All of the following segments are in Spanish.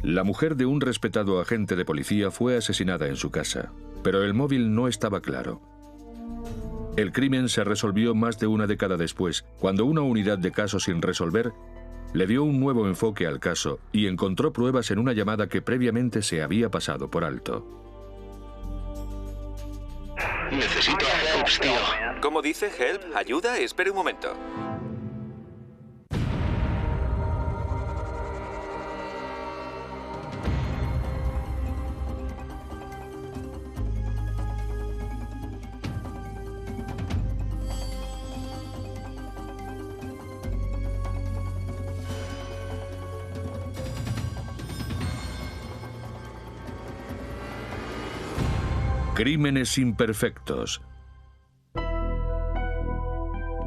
La mujer de un respetado agente de policía fue asesinada en su casa, pero el móvil no estaba claro. El crimen se resolvió más de una década después, cuando una unidad de casos sin resolver le dio un nuevo enfoque al caso y encontró pruebas en una llamada que previamente se había pasado por alto. Necesito a Helps, tío. ¿Cómo dice Help? ¿Ayuda? Espere un momento. Crímenes imperfectos.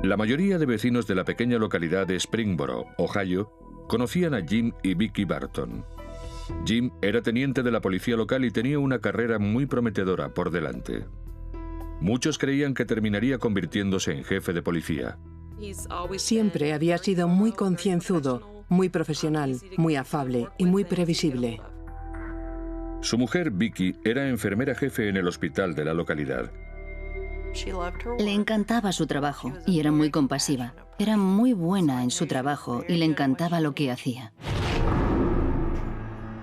La mayoría de vecinos de la pequeña localidad de Springboro, Ohio, conocían a Jim y Vicky Barton. Jim era teniente de la policía local y tenía una carrera muy prometedora por delante. Muchos creían que terminaría convirtiéndose en jefe de policía. Siempre había sido muy concienzudo, muy profesional, muy afable y muy previsible. Su mujer, Vicky, era enfermera jefe en el hospital de la localidad. Le encantaba su trabajo y era muy compasiva. Era muy buena en su trabajo y le encantaba lo que hacía.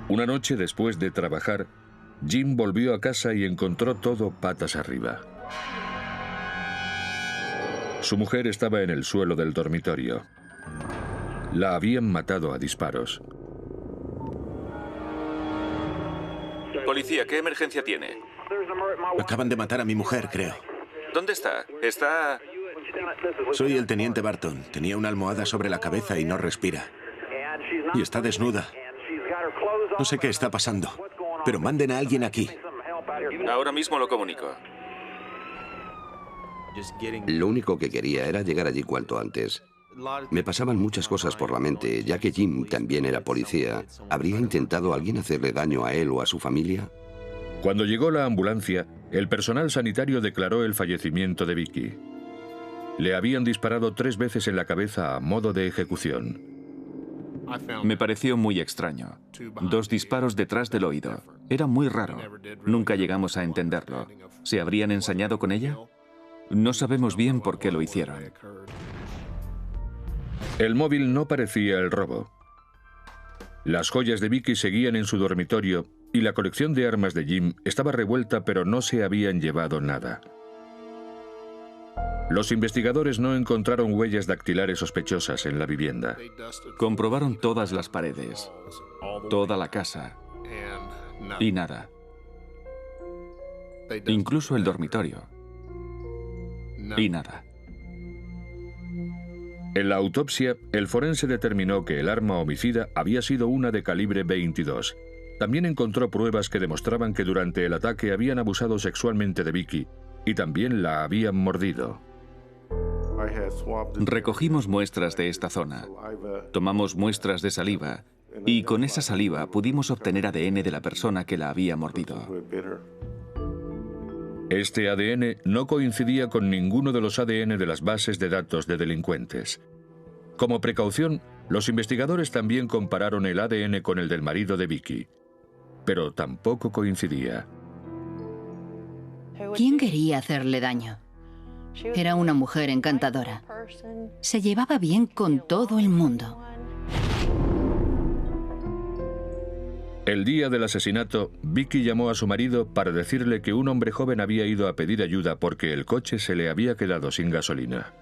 Una noche después de trabajar, Jim volvió a casa y encontró todo patas arriba. Su mujer estaba en el suelo del dormitorio. La habían matado a disparos. Policía, ¿qué emergencia tiene? Acaban de matar a mi mujer, creo. ¿Dónde está? Está... Soy el teniente Barton. Tenía una almohada sobre la cabeza y no respira. Y está desnuda. No sé qué está pasando, pero manden a alguien aquí. Ahora mismo lo comunico. Lo único que quería era llegar allí cuanto antes. Me pasaban muchas cosas por la mente, ya que Jim también era policía. ¿Habría intentado alguien hacerle daño a él o a su familia? Cuando llegó la ambulancia, el personal sanitario declaró el fallecimiento de Vicky. Le habían disparado 3 veces en la cabeza a modo de ejecución. Me pareció muy extraño. 2 disparos detrás del oído. Era muy raro. Nunca llegamos a entenderlo. ¿Se habrían ensañado con ella? No sabemos bien por qué lo hicieron. El móvil no parecía el robo. Las joyas de Vicky seguían en su dormitorio y la colección de armas de Jim estaba revuelta, pero no se habían llevado nada. Los investigadores no encontraron huellas dactilares sospechosas en la vivienda. Comprobaron todas las paredes, toda la casa, y nada. Incluso el dormitorio. Y nada. En la autopsia, el forense determinó que el arma homicida había sido una de calibre 22. También encontró pruebas que demostraban que durante el ataque habían abusado sexualmente de Vicky y también la habían mordido. Recogimos muestras de esta zona, tomamos muestras de saliva y con esa saliva pudimos obtener ADN de la persona que la había mordido. Este ADN no coincidía con ninguno de los ADN de las bases de datos de delincuentes. Como precaución, los investigadores también compararon el ADN con el del marido de Vicky, pero tampoco coincidía. ¿Quién quería hacerle daño? Era una mujer encantadora. Se llevaba bien con todo el mundo. El día del asesinato, Vicky llamó a su marido para decirle que un hombre joven había ido a pedir ayuda porque el coche se le había quedado sin gasolina.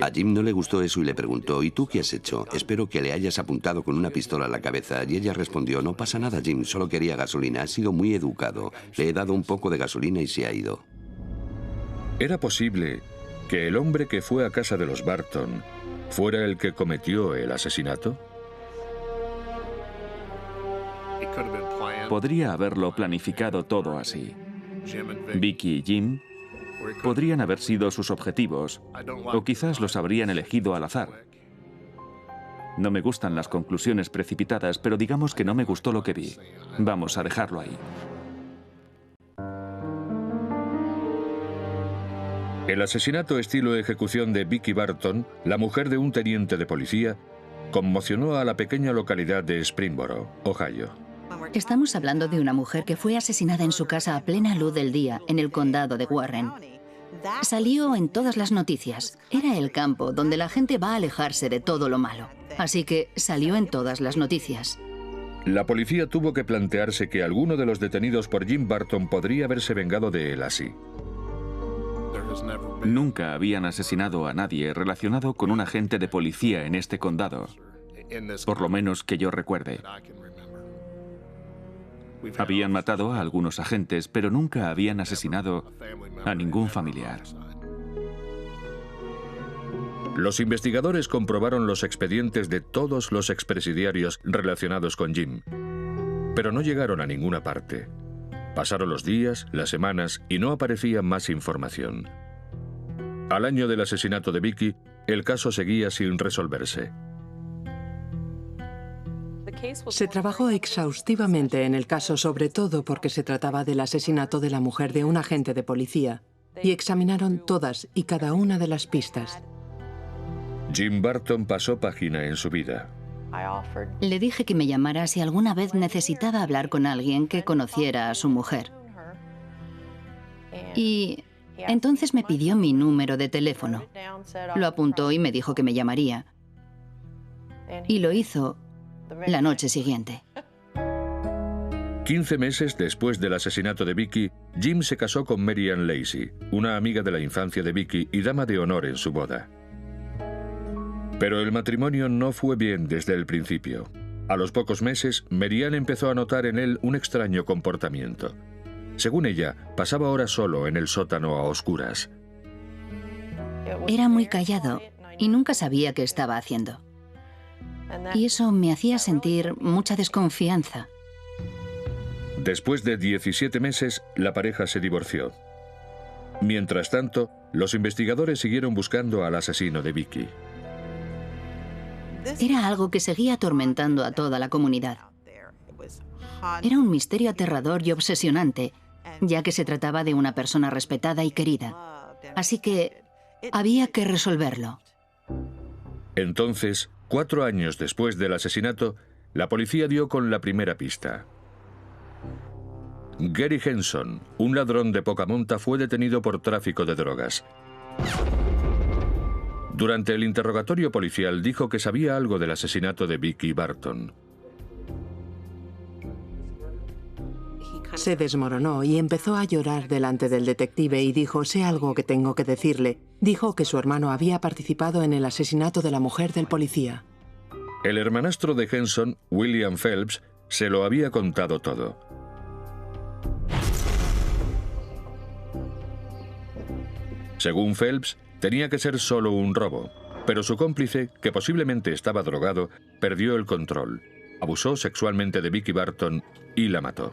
A Jim no le gustó eso y le preguntó, ¿y tú qué has hecho? Espero que le hayas apuntado con una pistola a la cabeza. Y ella respondió, no pasa nada, Jim, solo quería gasolina. Ha sido muy educado. Le he dado un poco de gasolina y se ha ido. ¿Era posible que el hombre que fue a casa de los Barton fuera el que cometió el asesinato? Podría haberlo planificado todo así. Vicky y Jim podrían haber sido sus objetivos, o quizás los habrían elegido al azar. No me gustan las conclusiones precipitadas, pero digamos que no me gustó lo que vi. Vamos a dejarlo ahí. El asesinato estilo ejecución de Vicky Barton, la mujer de un teniente de policía, conmocionó a la pequeña localidad de Springboro, Ohio. Estamos hablando de una mujer que fue asesinada en su casa a plena luz del día, en el condado de Warren. Salió en todas las noticias. Era el campo donde la gente va a alejarse de todo lo malo. Así que salió en todas las noticias. La policía tuvo que plantearse que alguno de los detenidos por Jim Burton podría haberse vengado de él así. Nunca habían asesinado a nadie relacionado con un agente de policía en este condado, por lo menos que yo recuerde. Habían matado a algunos agentes, pero nunca habían asesinado a ningún familiar. Los investigadores comprobaron los expedientes de todos los expresidiarios relacionados con Jim, pero no llegaron a ninguna parte. Pasaron los días, las semanas y no aparecía más información. Al año del asesinato de Vicky, el caso seguía sin resolverse. Se trabajó exhaustivamente en el caso, sobre todo porque se trataba del asesinato de la mujer de un agente de policía, y examinaron todas y cada una de las pistas. Jim Burton pasó página en su vida. Le dije que me llamara si alguna vez necesitaba hablar con alguien que conociera a su mujer. Y entonces me pidió mi número de teléfono. Lo apuntó y me dijo que me llamaría. Y lo hizo la noche siguiente. 15 meses después del asesinato de Vicky, Jim se casó con Mary Ann Lacey, una amiga de la infancia de Vicky y dama de honor en su boda. Pero el matrimonio no fue bien desde el principio. A los pocos meses, Mary Ann empezó a notar en él un extraño comportamiento. Según ella, pasaba horas solo en el sótano a oscuras. Era muy callado y nunca sabía qué estaba haciendo. Y eso me hacía sentir mucha desconfianza. Después de 17 meses, la pareja se divorció. Mientras tanto, los investigadores siguieron buscando al asesino de Vicky. Era algo que seguía atormentando a toda la comunidad. Era un misterio aterrador y obsesionante, ya que se trataba de una persona respetada y querida. Así que había que resolverlo. Entonces, 4 años después del asesinato, la policía dio con la primera pista. Gary Henson, un ladrón de poca monta, fue detenido por tráfico de drogas. Durante el interrogatorio policial dijo que sabía algo del asesinato de Vicky Burton. Se desmoronó y empezó a llorar delante del detective y dijo: sé algo que tengo que decirle. Dijo que su hermano había participado en el asesinato de la mujer del policía. El hermanastro de Henson, William Phelps, se lo había contado todo. Según Phelps, tenía que ser solo un robo, pero su cómplice, que posiblemente estaba drogado, perdió el control, abusó sexualmente de Vicky Burton y la mató.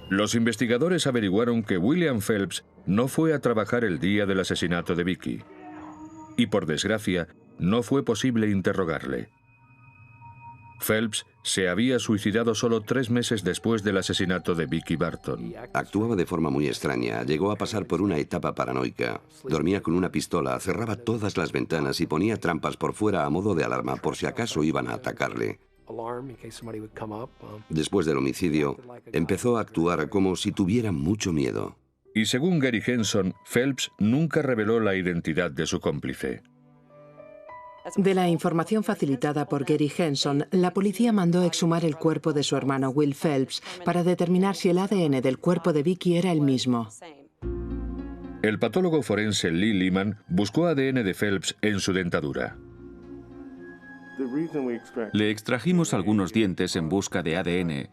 Los investigadores averiguaron que William Phelps no fue a trabajar el día del asesinato de Vicky. Y por desgracia, no fue posible interrogarle. Phelps se había suicidado solo 3 meses después del asesinato de Vicky Burton. Actuaba de forma muy extraña. Llegó a pasar por una etapa paranoica. Dormía con una pistola, cerraba todas las ventanas y ponía trampas por fuera a modo de alarma por si acaso iban a atacarle. Después del homicidio, empezó a actuar como si tuviera mucho miedo. Y según Gary Henson, Phelps nunca reveló la identidad de su cómplice. De la información facilitada por Gary Henson, la policía mandó exhumar el cuerpo de su hermano Will Phelps para determinar si el ADN del cuerpo de Vicky era el mismo. El patólogo forense Lee Lehman buscó ADN de Phelps en su dentadura. Le extrajimos algunos dientes en busca de ADN,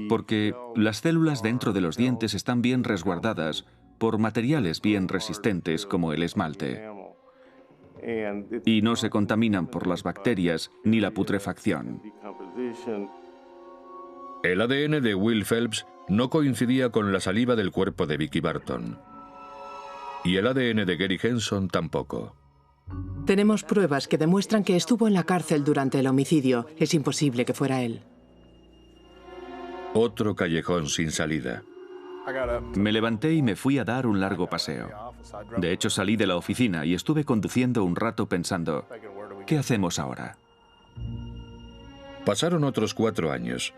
porque las células dentro de los dientes están bien resguardadas por materiales bien resistentes como el esmalte, y no se contaminan por las bacterias ni la putrefacción. El ADN de Will Phelps no coincidía con la saliva del cuerpo de Vicky Burton. Y el ADN de Gary Henson tampoco. Tenemos pruebas que demuestran que estuvo en la cárcel durante el homicidio. Es imposible que fuera él. Otro callejón sin salida. Me levanté y me fui a dar un largo paseo. De hecho, salí de la oficina y estuve conduciendo un rato pensando, ¿qué hacemos ahora? Pasaron otros 4 años.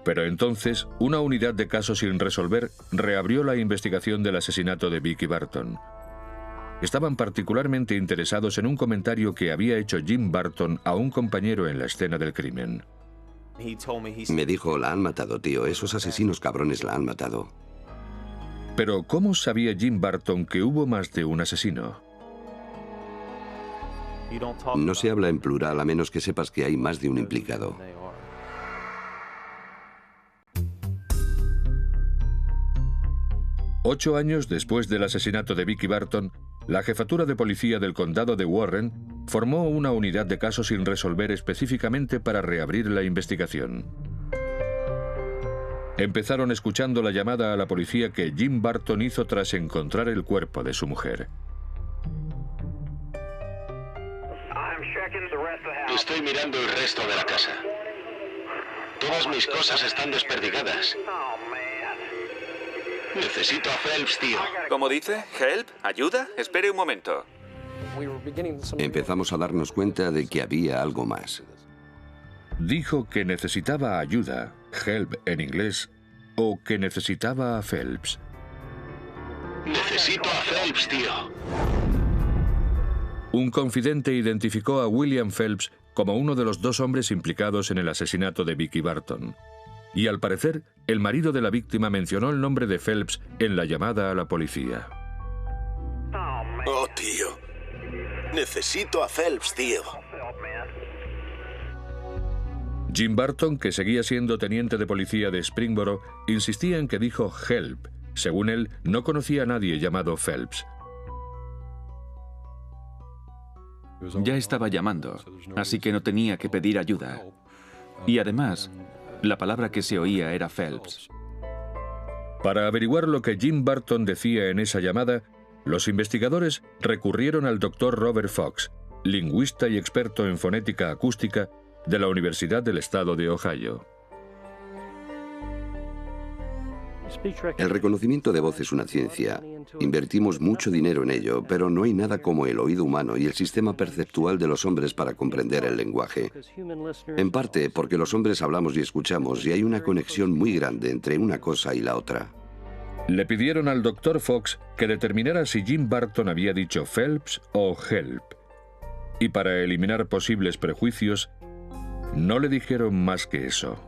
Pero entonces, una unidad de casos sin resolver reabrió la investigación del asesinato de Vicky Barton. Estaban particularmente interesados en un comentario que había hecho Jim Barton a un compañero en la escena del crimen. Me dijo, la han matado, tío. Esos asesinos cabrones la han matado. Pero ¿cómo sabía Jim Barton que hubo más de un asesino? No se habla en plural a menos que sepas que hay más de un implicado. Ocho años después del asesinato de Vicky Barton, la jefatura de policía del condado de Warren formó una unidad de casos sin resolver específicamente para reabrir la investigación. Empezaron escuchando la llamada a la policía que Jim Barton hizo tras encontrar el cuerpo de su mujer. Estoy mirando el resto de la casa. Todas mis cosas están desperdigadas. Necesito a Phelps, tío. ¿Cómo dice? ¿Help? ¿Ayuda? Espere un momento. Empezamos a darnos cuenta de que había algo más. Dijo que necesitaba ayuda, help en inglés, o que necesitaba a Phelps. Necesito a Phelps, tío. Un confidente identificó a William Phelps como uno de los 2 hombres implicados en el asesinato de Vicky Barton. Y al parecer, el marido de la víctima mencionó el nombre de Phelps en la llamada a la policía. Oh, tío. Necesito a Phelps, tío. Jim Barton, que seguía siendo teniente de policía de Springboro, insistía en que dijo help. Según él, no conocía a nadie llamado Phelps. Ya estaba llamando, así que no tenía que pedir ayuda. Y además, la palabra que se oía era Phelps. Para averiguar lo que Jim Barton decía en esa llamada, los investigadores recurrieron al Dr. Robert Fox, lingüista y experto en fonética acústica de la Universidad del Estado de Ohio. El reconocimiento de voz es una ciencia. Invertimos mucho dinero en ello, pero no hay nada como el oído humano y el sistema perceptual de los hombres para comprender el lenguaje. En parte porque los hombres hablamos y escuchamos y hay una conexión muy grande entre una cosa y la otra. Le pidieron al Dr. Fox que determinara si Jim Barton había dicho Phelps o help. Y para eliminar posibles prejuicios, no le dijeron más que eso.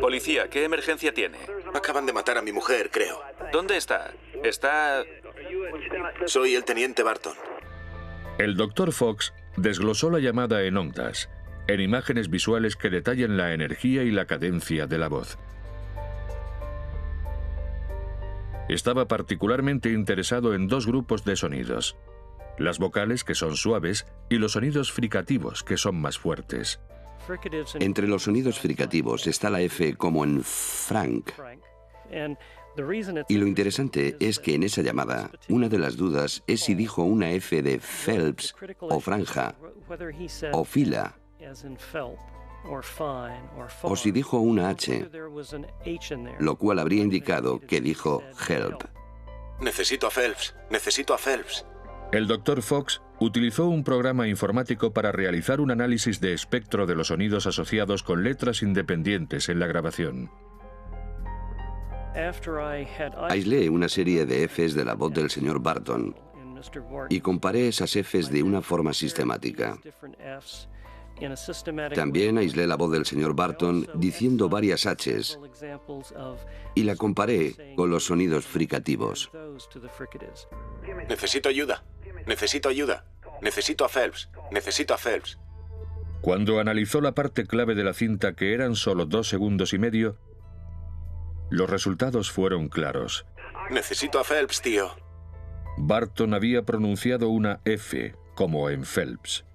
Policía, ¿qué emergencia tiene? Acaban de matar a mi mujer, creo. ¿Dónde está? Está... Soy el teniente Barton. El Dr. Fox desglosó la llamada en ondas, en imágenes visuales que detallan la energía y la cadencia de la voz. Estaba particularmente interesado en 2 grupos de sonidos: las vocales, que son suaves, y los sonidos fricativos, que son más fuertes. Entre los sonidos fricativos está la F como en Frank. Y lo interesante es que en esa llamada, una de las dudas es si dijo una F de Phelps o franja, o fila, o si dijo una H, lo cual habría indicado que dijo help. Necesito a Phelps. Necesito a Phelps. El Dr. Fox utilizó un programa informático para realizar un análisis de espectro de los sonidos asociados con letras independientes en la grabación. Aislé una serie de Fs de la voz del señor Barton y comparé esas Fs de una forma sistemática. También aislé la voz del señor Barton diciendo varias Hs y la comparé con los sonidos fricativos. Necesito ayuda. Necesito ayuda. Necesito a Phelps. Necesito a Phelps. Cuando analizó la parte clave de la cinta, que eran solo 2 segundos y medio, los resultados fueron claros. Necesito a Phelps, tío. Barton había pronunciado una F, como en Phelps.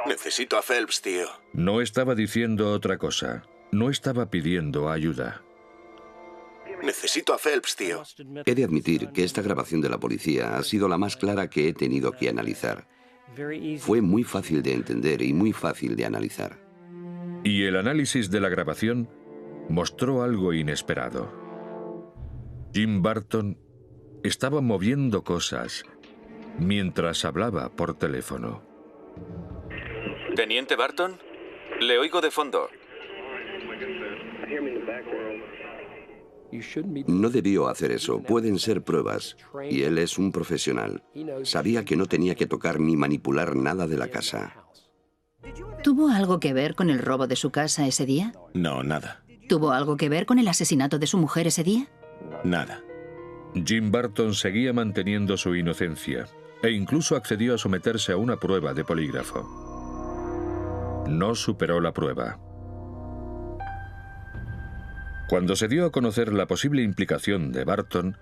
Necesito a Phelps, tío. No estaba diciendo otra cosa. No estaba pidiendo ayuda. Necesito a Phelps, tío. He de admitir que esta grabación de la policía ha sido la más clara que he tenido que analizar. Fue muy fácil de entender y muy fácil de analizar. Y el análisis de la grabación mostró algo inesperado. Jim Barton estaba moviendo cosas mientras hablaba por teléfono. Teniente Barton, le oigo de fondo. No debió hacer eso. Pueden ser pruebas. Y él es un profesional. Sabía que no tenía que tocar ni manipular nada de la casa. ¿Tuvo algo que ver con el robo de su casa ese día? No, nada. ¿Tuvo algo que ver con el asesinato de su mujer ese día? Nada. Jim Barton seguía manteniendo su inocencia e incluso accedió a someterse a una prueba de polígrafo. No superó la prueba. Cuando se dio a conocer la posible implicación de Barton,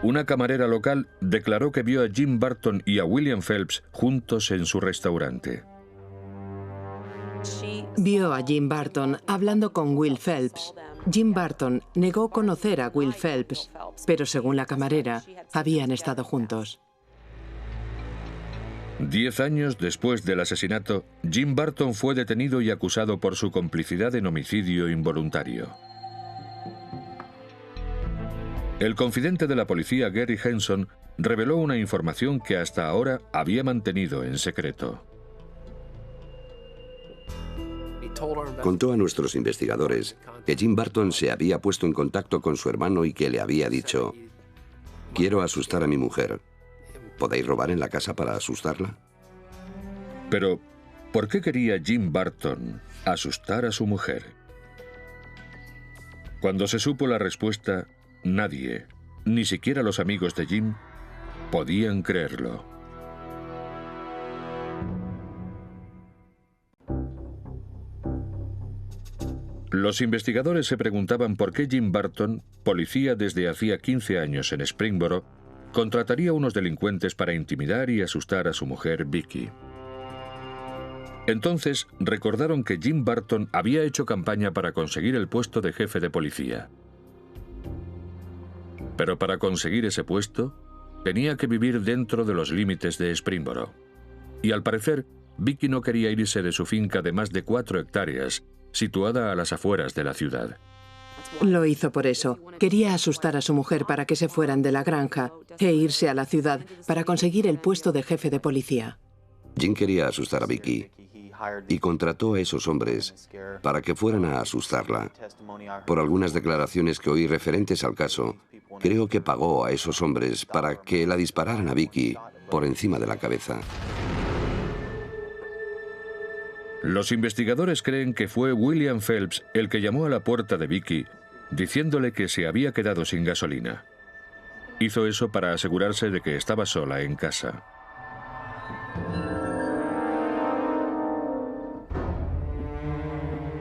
una camarera local declaró que vio a Jim Barton y a William Phelps juntos en su restaurante. Vio a Jim Barton hablando con Will Phelps. Jim Barton negó conocer a Will Phelps, pero según la camarera, habían estado juntos. 10 años después del asesinato, Jim Barton fue detenido y acusado por su complicidad en homicidio involuntario. El confidente de la policía, Gary Henson, reveló una información que hasta ahora había mantenido en secreto. Contó a nuestros investigadores que Jim Barton se había puesto en contacto con su hermano y que le había dicho: «Quiero asustar a mi mujer. ¿Podéis robar en la casa para asustarla?» Pero, ¿por qué quería Jim Barton asustar a su mujer? Cuando se supo la respuesta, nadie, ni siquiera los amigos de Jim, podían creerlo. Los investigadores se preguntaban por qué Jim Barton, policía desde hacía 15 años en Springboro, contrataría a unos delincuentes para intimidar y asustar a su mujer, Vicky. Entonces recordaron que Jim Barton había hecho campaña para conseguir el puesto de jefe de policía. Pero para conseguir ese puesto, tenía que vivir dentro de los límites de Springboro. Y al parecer, Vicky no quería irse de su finca de más de 4 hectáreas, situada a las afueras de la ciudad. Lo hizo por eso. Quería asustar a su mujer para que se fueran de la granja e irse a la ciudad para conseguir el puesto de jefe de policía. Jim quería asustar a Vicky y contrató a esos hombres para que fueran a asustarla. Por algunas declaraciones que oí referentes al caso, creo que pagó a esos hombres para que la dispararan a Vicky por encima de la cabeza. Los investigadores creen que fue William Phelps el que llamó a la puerta de Vicky diciéndole que se había quedado sin gasolina. Hizo eso para asegurarse de que estaba sola en casa.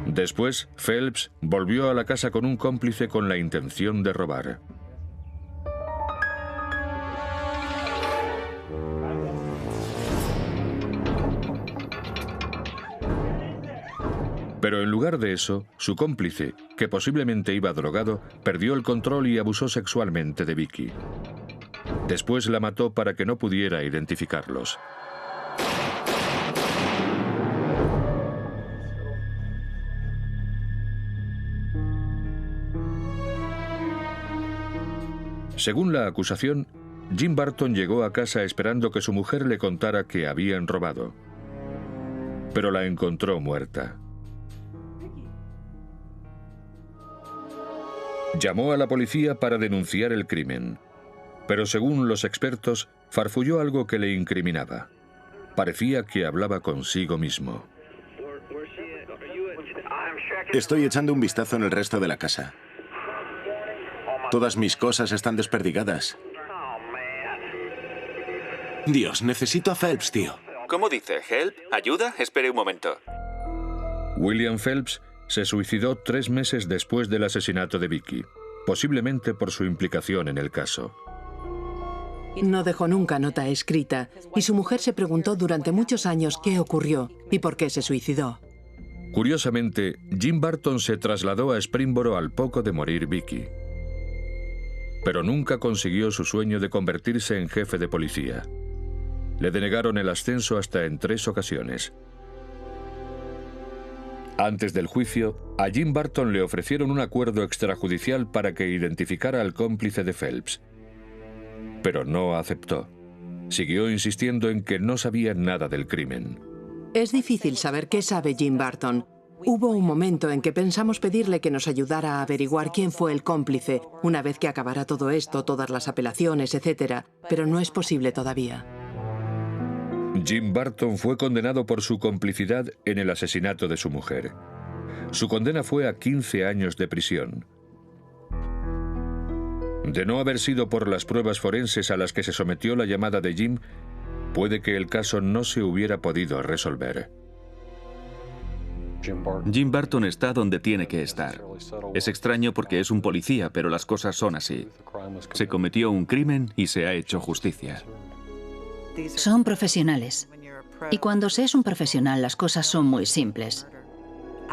Después, Phelps volvió a la casa con un cómplice con la intención de robar. Pero en lugar de eso, su cómplice, que posiblemente iba drogado, perdió el control y abusó sexualmente de Vicky. Después la mató para que no pudiera identificarlos. Según la acusación, Jim Barton llegó a casa esperando que su mujer le contara que habían robado. Pero la encontró muerta. Llamó a la policía para denunciar el crimen, pero según los expertos, farfulló algo que le incriminaba. Parecía que hablaba consigo mismo. Estoy echando un vistazo en el resto de la casa. Todas mis cosas están desperdigadas. Dios, necesito a Phelps, tío. ¿Cómo dice? ¿Help? ¿Ayuda? Espere un momento. William Phelps se suicidó 3 meses después del asesinato de Vicky, posiblemente por su implicación en el caso. No dejó nunca nota escrita y su mujer se preguntó durante muchos años qué ocurrió y por qué se suicidó. Curiosamente, Jim Barton se trasladó a Springboro al poco de morir Vicky. Pero nunca consiguió su sueño de convertirse en jefe de policía. Le denegaron el ascenso hasta en 3 ocasiones. Antes del juicio, a Jim Burton le ofrecieron un acuerdo extrajudicial para que identificara al cómplice de Phelps. Pero no aceptó. Siguió insistiendo en que no sabía nada del crimen. Es difícil saber qué sabe Jim Burton. Hubo un momento en que pensamos pedirle que nos ayudara a averiguar quién fue el cómplice, una vez que acabara todo esto, todas las apelaciones, etc. Pero no es posible todavía. Jim Burton fue condenado por su complicidad en el asesinato de su mujer. Su condena fue a 15 años de prisión. De no haber sido por las pruebas forenses a las que se sometió la llamada de Jim, puede que el caso no se hubiera podido resolver. Jim Burton está donde tiene que estar. Es extraño porque es un policía, pero las cosas son así. Se cometió un crimen y se ha hecho justicia. Son profesionales. Y cuando se es un profesional, las cosas son muy simples.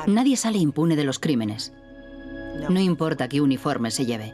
Nadie sale impune de los crímenes. No importa qué uniforme se lleve.